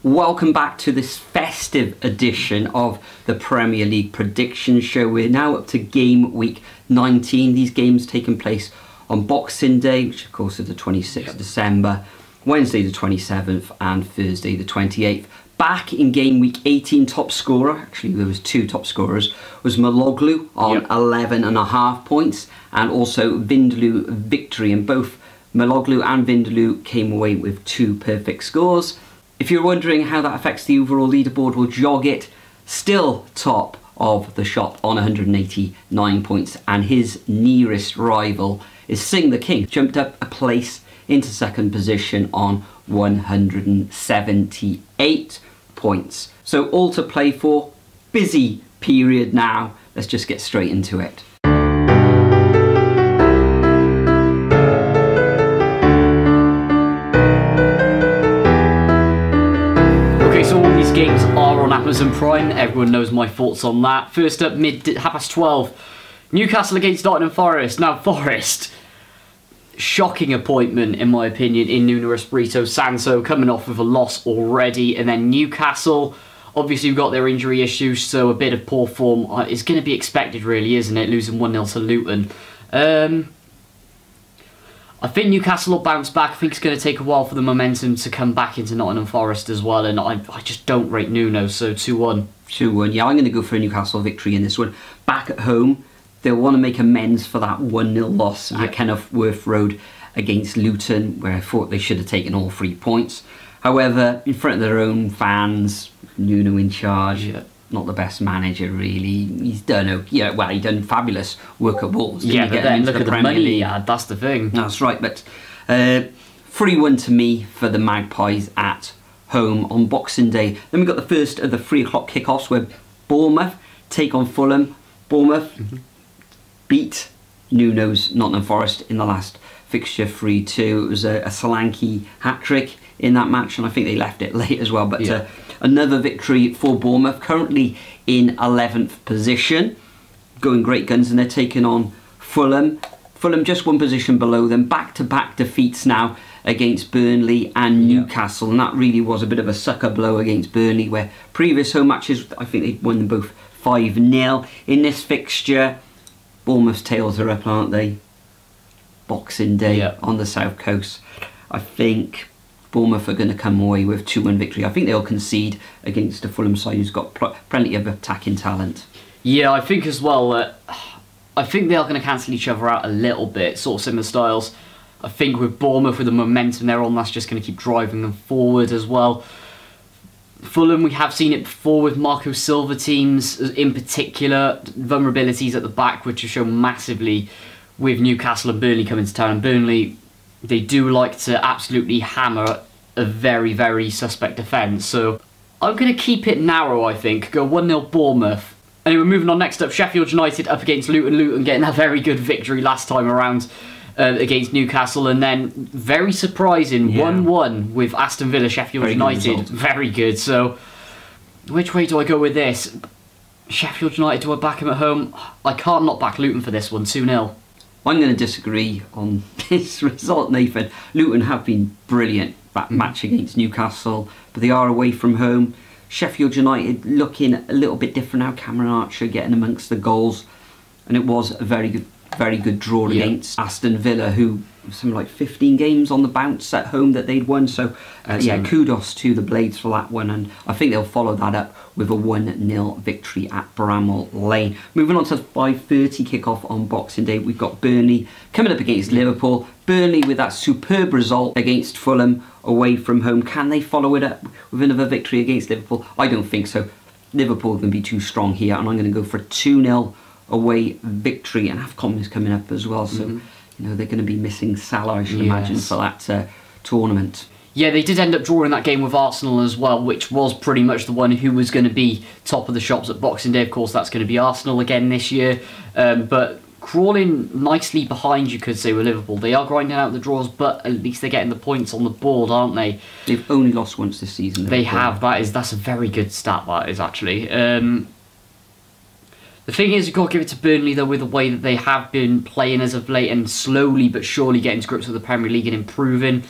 Welcome back to this festive edition of the Premier League Prediction Show. We're now up to game week 19. These games taking place on Boxing Day, which of course is the 26th of December, Wednesday the 27th and Thursday the 28th. Back in game week 18, top scorer, actually there was two top scorers, was Maloglu on 11.5 points, and also Vindaloo victory, and both Maloglu and Vindaloo came away with 2 perfect scores. If you're wondering how that affects the overall leaderboard, we'll jog it. Still top of the shop on 189 points, and his nearest rival is Sing the King, jumped up a place into second position on 178 points. So all to play for, busy period now. Let's just get straight into it. Games are on Amazon Prime. Everyone knows my thoughts on that. First up, 12:30, Newcastle against Nottingham Forest. Now, Forest, shocking appointment in my opinion in Nuno Espirito Santo, coming off with a loss already, and then Newcastle, obviously we've got their injury issues, so a bit of poor form is going to be expected, really, isn't it? Losing 1-0 to Luton. I think Newcastle will bounce back. I think it's going to take a while for the momentum to come back into Nottingham Forest as well, and I just don't rate Nuno, so 2-1. 2-1, yeah, I'm going to go for a Newcastle victory in this one. Back at home, they'll want to make amends for that 1-0 loss at Kenilworth Road against Luton, where I thought they should have taken all 3 points. However, in front of their own fans, Nuno in charge, not the best manager really. He's done, he done fabulous work at Wolves. Yeah, but then look at the money he had, that's the thing. That's right, but 3-1 to me for the Magpies at home on Boxing Day. Then we've got the first of the 3 o'clock kickoffs where Bournemouth take on Fulham. Bournemouth beat Nuno's Nottingham Forest in the last fixture 3-2. It was a Solanke hat-trick in that match, and I think they left it late as well, but another victory for Bournemouth, currently in 11th position, going great guns, and they're taking on Fulham. Fulham just 1 position below them, back-to-back defeats now against Burnley and Newcastle, and that really was a bit of a sucker blow against Burnley, where previous home matches, I think they won them both 5-0. In this fixture, Bournemouth's tails are up, aren't they? Boxing Day on the south coast. I think Bournemouth are going to come away with 2-1 victory. I think they'll concede against the Fulham side who's got plenty of attacking talent. Yeah, I think as well, I think they're going to cancel each other out a little bit, sort of similar styles. I think with Bournemouth, with the momentum they're on, that's just going to keep driving them forward as well. Fulham, we have seen it before with Marco Silva teams, in particular, vulnerabilities at the back, which have shown massively with Newcastle and Burnley coming to town. And Burnley, they do like to absolutely hammer a very, very suspect defence. So I'm going to keep it narrow, I think. Go 1-0 Bournemouth. Anyway, moving on, next up, Sheffield United up against Luton. Luton getting a very good victory last time around against Newcastle. And then, very surprising, 1-1 with Aston Villa, Sheffield United. Very good. So, which way do I go with this? Sheffield United, do I back him at home? I can't not back Luton for this one, 2-0. I'm going to disagree on this result, Nathan. Luton have been brilliant that match against Newcastle, but they are away from home. Sheffield United looking a little bit different now. Cameron Archer getting amongst the goals, and it was a very good draw against Aston Villa, who something like 15 games on the bounce at home that they'd won. So kudos to the Blades for that one, and I think they'll follow that up with a 1-0 victory at Bramall Lane. Moving on to the 5:30 kickoff on Boxing Day, we've got Burnley coming up against Liverpool. Burnley with that superb result against Fulham away from home. Can they follow it up with another victory against Liverpool? I don't think so. Liverpool are going to be too strong here, and I'm going to go for a 2-0 away victory, and AFCON is coming up as well, so they're going to be missing Salah, I should imagine, for that tournament. Yeah, they did end up drawing that game with Arsenal as well, which was pretty much the one who was going to be top of the shops at Boxing Day. Of course, that's going to be Arsenal again this year, but crawling nicely behind, you could say, with Liverpool. They are grinding out the draws, but at least they're getting the points on the board, aren't they? They've only lost once this season. They have. That's a very good stat, that is, actually. The thing is, you've got to give it to Burnley, though, with the way that they have been playing as of late and slowly but surely getting to grips with the Premier League and improving.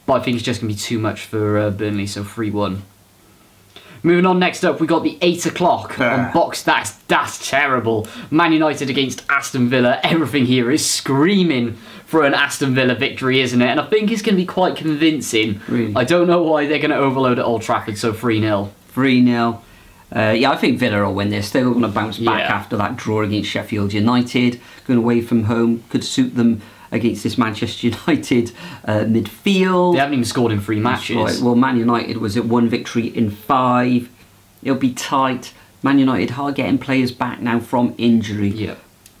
But I think it's just going to be too much for Burnley, so 3-1. Moving on, next up, we got the 8 o'clock on box. That's terrible. Man United against Aston Villa. Everything here is screaming for an Aston Villa victory, isn't it? And I think it's going to be quite convincing. Really? I don't know why they're going to overload at Old Trafford, so 3-0. 3-0. Yeah, I think Villa will win this. They're going to bounce back after that draw against Sheffield United. Going away from home could suit them against this Manchester United midfield. They haven't even scored in 3 matches. Right. Well, Man United was at 1 victory in 5. It'll be tight. Man United are getting players back now from injury. Yeah.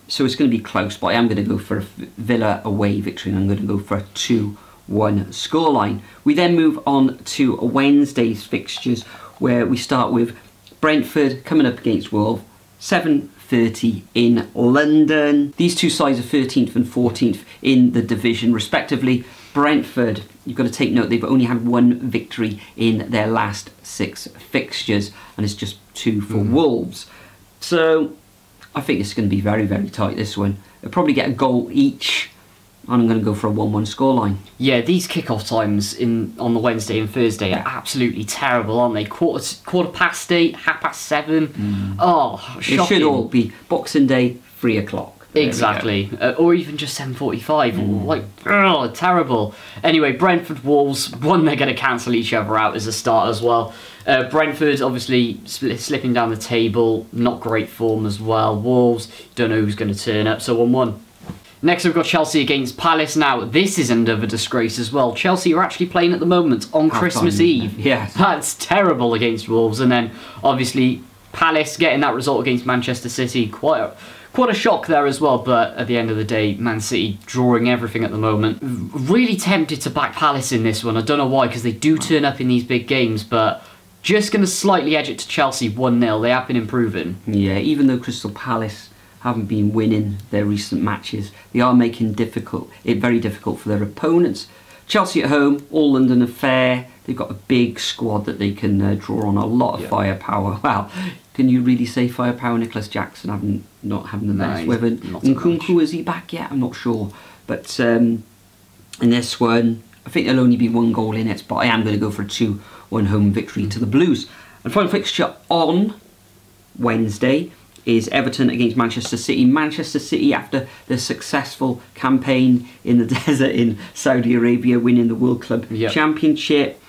So it's going to be close, but I am going to go for a Villa away victory, and I'm going to go for a 2-1 scoreline. We then move on to Wednesday's fixtures, where we start with Brentford coming up against Wolves, 7:30 in London. These two sides are 13th and 14th in the division respectively. Brentford, you've got to take note, they've only had 1 victory in their last 6 fixtures, and it's just 2 for Wolves. So I think it's going to be very, very tight, this one. They'll probably get a goal each, and I'm going to go for a 1-1 scoreline. Yeah, these kick-off times on the Wednesday and Thursday are absolutely terrible, aren't they? Quarter past 8, 7:30. Oh, shocking. It should all be Boxing Day, 3 o'clock. Exactly, or even just 7:45. Like, terrible. Anyway, Brentford Wolves, one, they're going to cancel each other out as a start as well. Brentford obviously slipping down the table, not great form as well. Wolves, don't know who's going to turn up, so 1-1. Next we've got Chelsea against Palace. Now, this is another disgrace as well. Chelsea are actually playing at the moment on Christmas Eve. Yes. That's terrible against Wolves. And then, obviously, Palace getting that result against Manchester City. Quite a shock there as well, but at the end of the day, Man City drawing everything at the moment. Really tempted to back Palace in this one. I don't know why, because they do turn up in these big games, but just going to slightly edge it to Chelsea 1-0. They have been improving. Yeah, even though Crystal Palace haven't been winning their recent matches, they are making it very difficult for their opponents. Chelsea at home, all London affair. They've got a big squad that they can draw on, a lot of firepower. Wow, can you really say firepower? Nicholas Jackson not having the best. Whether Nkunku, is he back yet? I'm not sure. But in this one, I think there'll only be 1 goal in it, but I am going to go for a 2-1 home victory to the Blues. And final fixture on Wednesday is Everton against Manchester City. Manchester City, after the successful campaign in the desert in Saudi Arabia, winning the World Club Championship,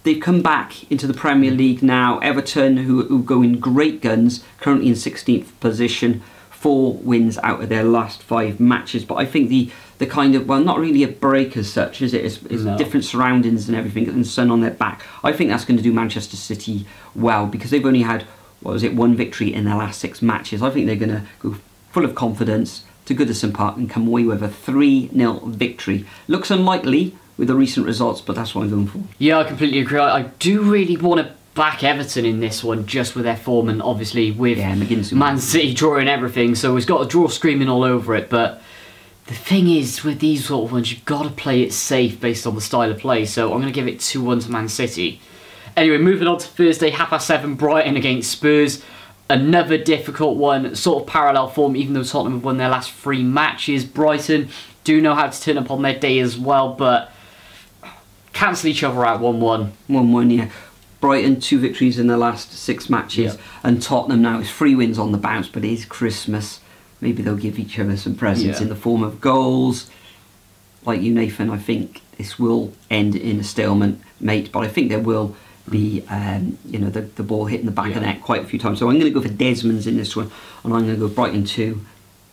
they've come back into the Premier League now. Everton, who go in great guns, currently in 16th position, 4 wins out of their last 5 matches. But I think the kind of, well, not really a break as such, is it? It's different surroundings and everything, and the sun on their back. I think that's going to do Manchester City well, because they've only had, 1 victory in their last 6 matches. I think they're going to go full of confidence to Goodison Park and come away with a 3-0 victory. Looks unlikely with the recent results, but that's what I'm going for. Yeah, I completely agree. I do really want to back Everton in this one, just with their form, and obviously with Man City drawing everything, so it's got a draw screaming all over it. But the thing is, with these sort of ones, you've got to play it safe based on the style of play, so I'm going to give it 2-1 to Man City. Anyway, moving on to Thursday, 7:30, Brighton against Spurs. Another difficult one, sort of parallel form, even though Tottenham have won their last 3 matches. Brighton do know how to turn up on their day as well, but cancel each other out 1-1. 1-1, yeah. Brighton, 2 victories in the last 6 matches, and Tottenham now is 3 wins on the bounce, but it is Christmas. Maybe they'll give each other some presents in the form of goals. Like you, Nathan, I think this will end in a stalemate, mate, but I think there will be the ball hitting the back of the net quite a few times. So I'm going to go for Desmond's in this one, and I'm going to go Brighton 2,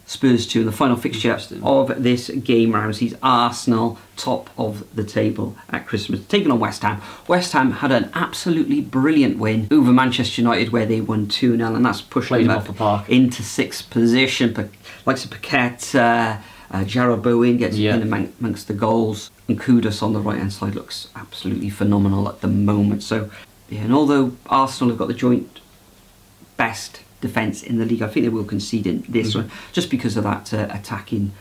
Spurs 2. And the final fixture of this game round sees Arsenal top of the table at Christmas, taking on West Ham. West Ham had an absolutely brilliant win over Manchester United, where they won 2-0, and that's pushed them up into 6th position. But like Paquette, Jarrod Bowen gets in amongst the goals, and Kudus on the right hand side looks absolutely phenomenal at the moment. So yeah, and although Arsenal have got the joint best defence in the league, I think they will concede in this one, just because of that attacking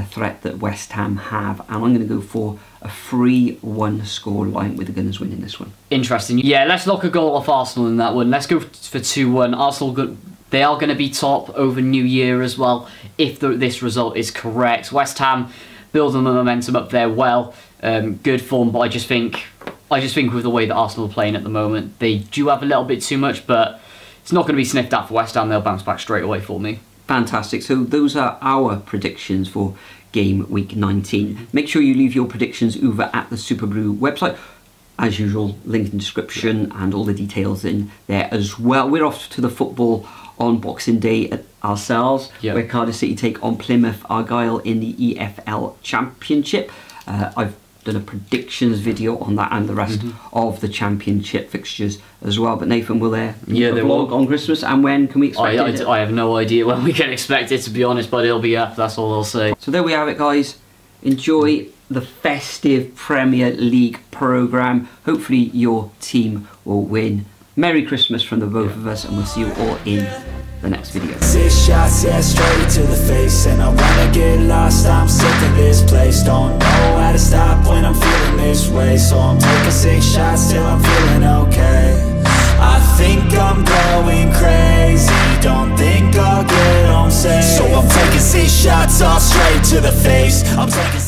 threat that West Ham have. And I'm going to go for a 3-1 scoreline with the Gunners winning this one. Interesting. Yeah, let's lock a goal off Arsenal in that one. Let's go for 2-1. Arsenal, they are going to be top over New Year as well, if this result is correct. West Ham building the momentum up there well. Good form, but I just think I just think with the way that Arsenal are playing at the moment, they do have a little bit too much, but it's not going to be sniffed at for West Ham. They'll bounce back straight away for me. Fantastic. So those are our predictions for game week 19. Make sure you leave your predictions over at the Superbru website. As usual, link in description and all the details in there as well. We're off to the football on Boxing Day ourselves, where Cardiff City take on Plymouth Argyle in the EFL Championship. I've done a predictions video on that and the rest of the Championship fixtures as well. But Nathan, will there be a vlog on Christmas, and when can we expect it? I have no idea when we can expect it, to be honest, but it'll be up, that's all I'll say. So there we have it, guys. Enjoy the festive Premier League programme. Hopefully your team will win. Merry Christmas from the both of us, and we'll see you all in the next video. 6 shots, yeah, straight to the face, and I wanna get lost, I'm sick of this place. Don't know how to stop when I'm feeling this way, so I'm taking 6 shots till I'm feeling okay. I think I'm going crazy, don't think I'll get home safe, so I'm taking 6 shots all straight to the face. I'm taking